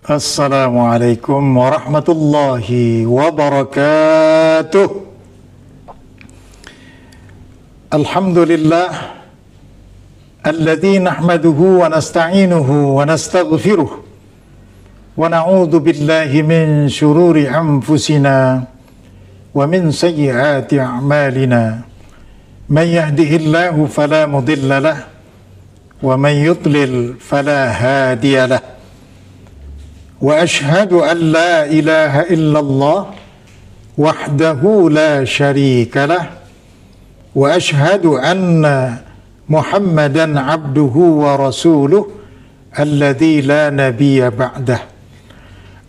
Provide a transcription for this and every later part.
Assalamualaikum warahmatullahi wabarakatuh. Alhamdulillah alladzi nahmaduhu wa nasta'inuhu wa nastaghfiruh wa na'udzu billahi min shururi anfusina wa min sayyiati a'malina. Man yahdihillahu fala mudilla lahu wa man yudlil fala hadiya lahu. Wa ashhadu an la ilaha illallah wahdahu la syarika lah wa ashhadu anna Muhammadan abduhu wa rasuluh alladzi la nabiyya ba'dah.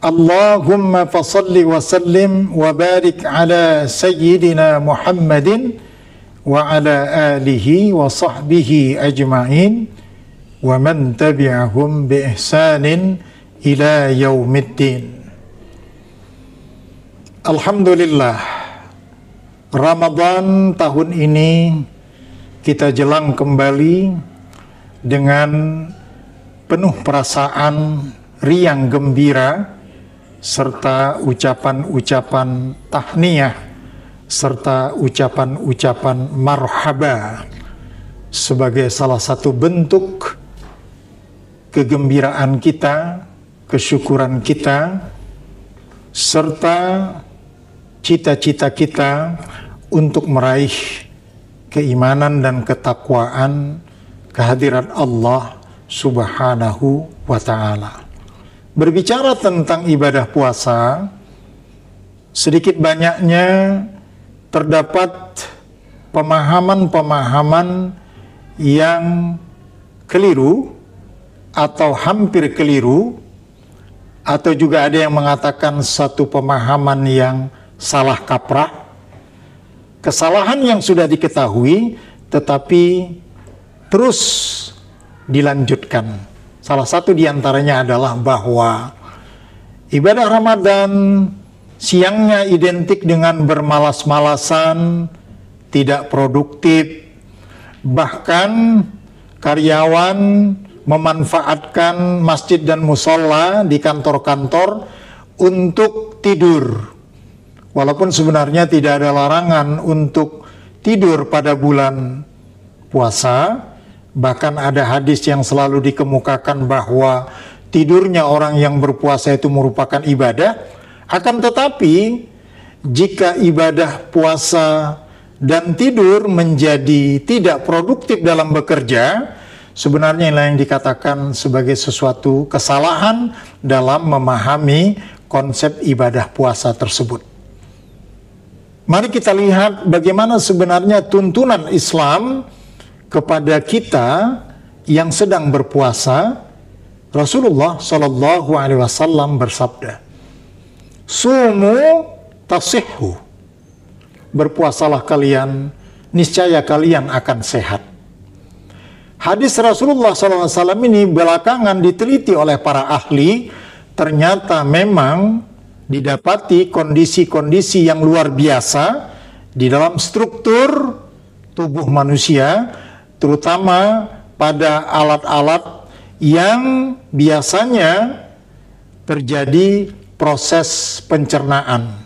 Allahumma fasalli wa sallim wa barik ala sayyidina Muhammadin wa ala alihi wa sahbihi ajma'in wa man tabi'ahum bi ihsanin ila yaumiddin. Alhamdulillah, Ramadan tahun ini kita jelang kembali dengan penuh perasaan riang gembira serta ucapan-ucapan tahniyah serta ucapan-ucapan marhaba sebagai salah satu bentuk kegembiraan kita, kesyukuran kita, serta cita-cita kita untuk meraih keimanan dan ketakwaan kehadirat Allah Subhanahu wa ta'ala. Berbicara tentang ibadah puasa, sedikit banyaknya terdapat pemahaman-pemahaman yang keliru atau hampir keliru, atau juga ada yang mengatakan satu pemahaman yang salah kaprah, kesalahan yang sudah diketahui tetapi terus dilanjutkan. Salah satu diantaranya adalah bahwa ibadah Ramadan siangnya identik dengan bermalas-malasan, tidak produktif, bahkan karyawan memanfaatkan masjid dan musola di kantor-kantor untuk tidur. Walaupun sebenarnya tidak ada larangan untuk tidur pada bulan puasa, bahkan ada hadis yang selalu dikemukakan bahwa tidurnya orang yang berpuasa itu merupakan ibadah. Akan tetapi, jika ibadah puasa dan tidur menjadi tidak produktif dalam bekerja, sebenarnya inilah yang dikatakan sebagai sesuatu kesalahan dalam memahami konsep ibadah puasa tersebut. Mari kita lihat bagaimana sebenarnya tuntunan Islam kepada kita yang sedang berpuasa. Rasulullah Shallallahu Alaihi Wasallam bersabda, "Sumu tasihhu." Berpuasalah kalian, niscaya kalian akan sehat. Hadis Rasulullah SAW ini belakangan diteliti oleh para ahli, ternyata memang didapati kondisi-kondisi yang luar biasa di dalam struktur tubuh manusia, terutama pada alat-alat yang biasanya terjadi proses pencernaan.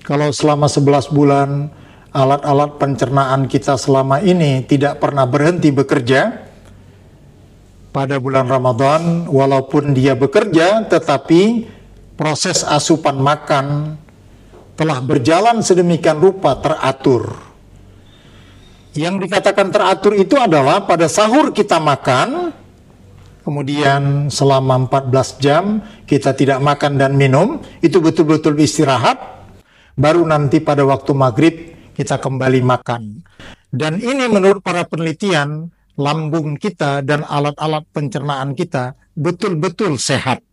Kalau selama 11 bulan alat-alat pencernaan kita selama ini tidak pernah berhenti bekerja, pada bulan Ramadan walaupun dia bekerja tetapi proses asupan makan telah berjalan sedemikian rupa teratur. Yang dikatakan teratur itu adalah pada sahur kita makan, kemudian selama 14 jam kita tidak makan dan minum, itu betul-betul istirahat, baru nanti pada waktu maghrib kita kembali makan. Dan ini menurut para penelitian, lambung kita dan alat-alat pencernaan kita betul-betul sehat.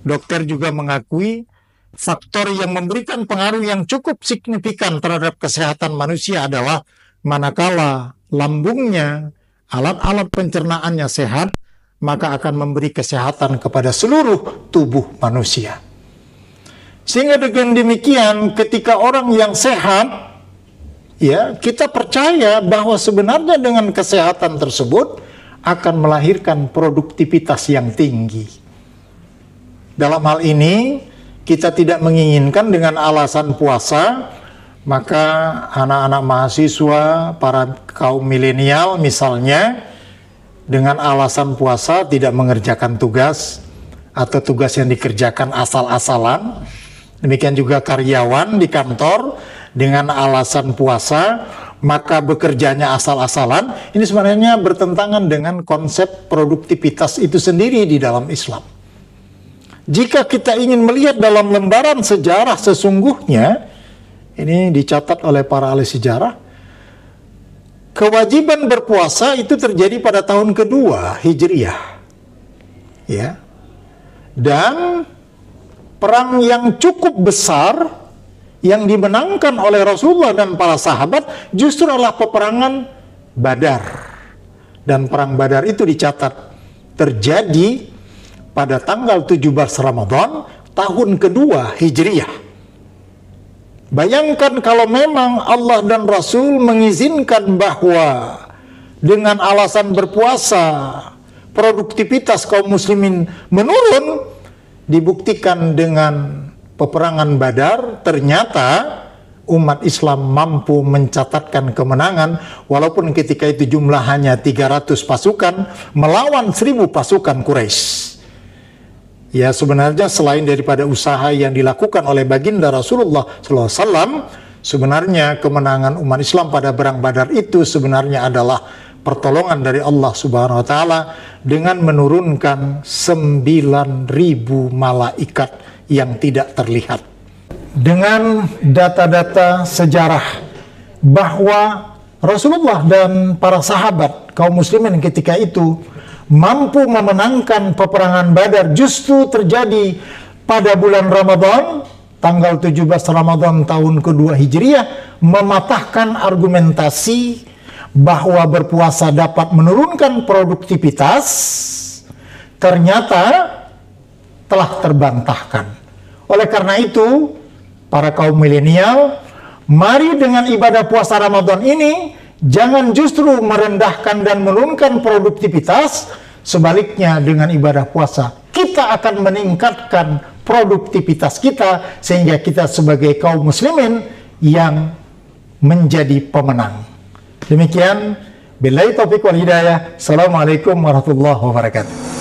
Dokter juga mengakui faktor yang memberikan pengaruh yang cukup signifikan terhadap kesehatan manusia adalah manakala lambungnya, alat-alat pencernaannya sehat, maka akan memberi kesehatan kepada seluruh tubuh manusia. Sehingga dengan demikian ketika orang yang sehat, ya, kita percaya bahwa sebenarnya dengan kesehatan tersebut akan melahirkan produktivitas yang tinggi. Dalam hal ini, kita tidak menginginkan dengan alasan puasa, maka anak-anak mahasiswa, para kaum milenial misalnya, dengan alasan puasa tidak mengerjakan tugas, atau tugas yang dikerjakan asal-asalan. Demikian juga karyawan di kantor, dengan alasan puasa, maka bekerjanya asal-asalan. Ini sebenarnya bertentangan dengan konsep produktivitas itu sendiri di dalam Islam. Jika kita ingin melihat dalam lembaran sejarah sesungguhnya, ini dicatat oleh para ahli sejarah, kewajiban berpuasa itu terjadi pada tahun kedua Hijriyah. Ya. Dan perang yang cukup besar yang dimenangkan oleh Rasulullah dan para sahabat justru adalah peperangan Badar. Dan perang Badar itu dicatat terjadi pada tanggal 17 Ramadan tahun kedua Hijriyah. Bayangkan kalau memang Allah dan Rasul mengizinkan bahwa dengan alasan berpuasa produktivitas kaum muslimin menurun, dibuktikan dengan peperangan Badar, ternyata umat Islam mampu mencatatkan kemenangan walaupun ketika itu jumlah hanya 300 pasukan melawan 1000 pasukan Quraisy. Ya, sebenarnya selain daripada usaha yang dilakukan oleh baginda Rasulullah SAW, sebenarnya kemenangan umat Islam pada perang Badar itu sebenarnya adalah pertolongan dari Allah Subhanahu Wa Taala dengan menurunkan 9.000 malaikat yang tidak terlihat. Dengan data-data sejarah bahwa Rasulullah dan para sahabat kaum muslimin ketika itu mampu memenangkan peperangan Badar justru terjadi pada bulan Ramadan, tanggal 17 Ramadan tahun kedua Hijriyah, mematahkan argumentasi bahwa berpuasa dapat menurunkan produktivitas, ternyata telah terbantahkan. Oleh karena itu, para kaum milenial, mari dengan ibadah puasa Ramadan ini jangan justru merendahkan dan menurunkan produktivitas, sebaliknya dengan ibadah puasa kita akan meningkatkan produktivitas kita sehingga kita sebagai kaum muslimin yang menjadi pemenang. Demikian, billahi taufiq wal hidayah. Assalamualaikum warahmatullahi wabarakatuh.